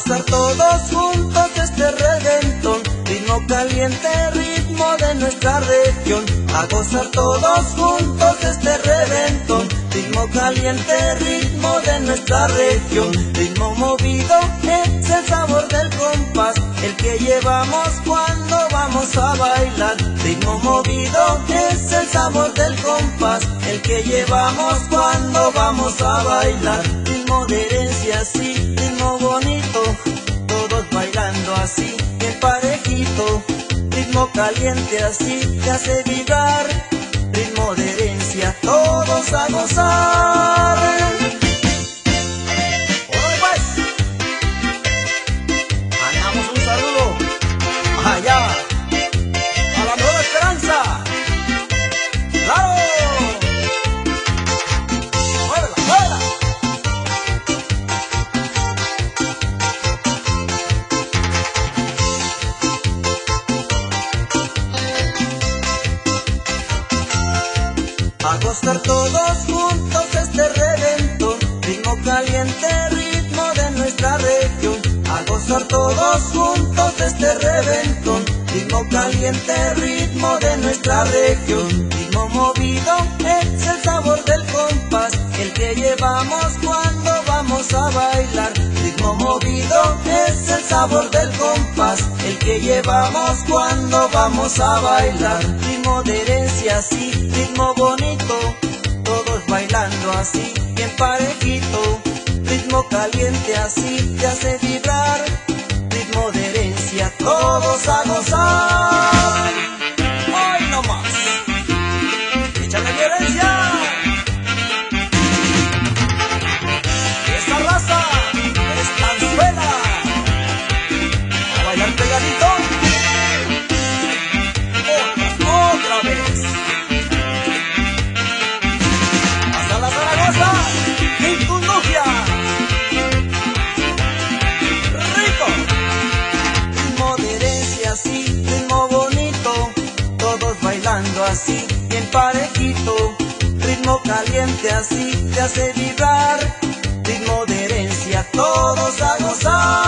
gozar todos juntos este reventón, ritmo caliente, ritmo de nuestra región. A gozar todos juntos este reventón, ritmo caliente, ritmo de nuestra región. Ritmo movido es el sabor del compás, el que llevamos cuando vamos a bailar. Ritmo movido es el sabor del compás, el que llevamos cuando vamos a bailar. Ritmo de herencia, sí, ritmo bonito, todos bailando así, bien parejito. Ritmo caliente así, te hace vibrar. Ritmo de herencia, todos a gozar. ¡Hoy pues! Mandamos un saludo allá a la Nueva Esperanza. ¡Claro! ¡Muévela, muévela! A gozar todos juntos este reventón, ritmo caliente, ritmo de nuestra región. A gozar todos juntos este reventón, ritmo caliente, ritmo de nuestra región. Ritmo movido es el sabor del compás, el que llevamos cuando vamos a bailar. Ritmo movido es el sabor del compás, el que llevamos cuando vamos a bailar. Ritmo de herencia, sí, ritmo bonito, todos bailando así, bien parejito. Ritmo caliente así, te hace vibrar. Ritmo de herencia, todos a gozar. ¡Ay, no más! ¡Échale mi herencia! ¡Esa raza es Tanzuela! ¡A bailar pegadito! ¡Otra vez! ¡Hasta la Zaragoza! ¡Y tu novia! ¡Rico! Ritmo de herencia, sí, ritmo bonito, todos bailando así, bien parejito. Ritmo caliente así, te hace vibrar. Ritmo de herencia, todos a gozar.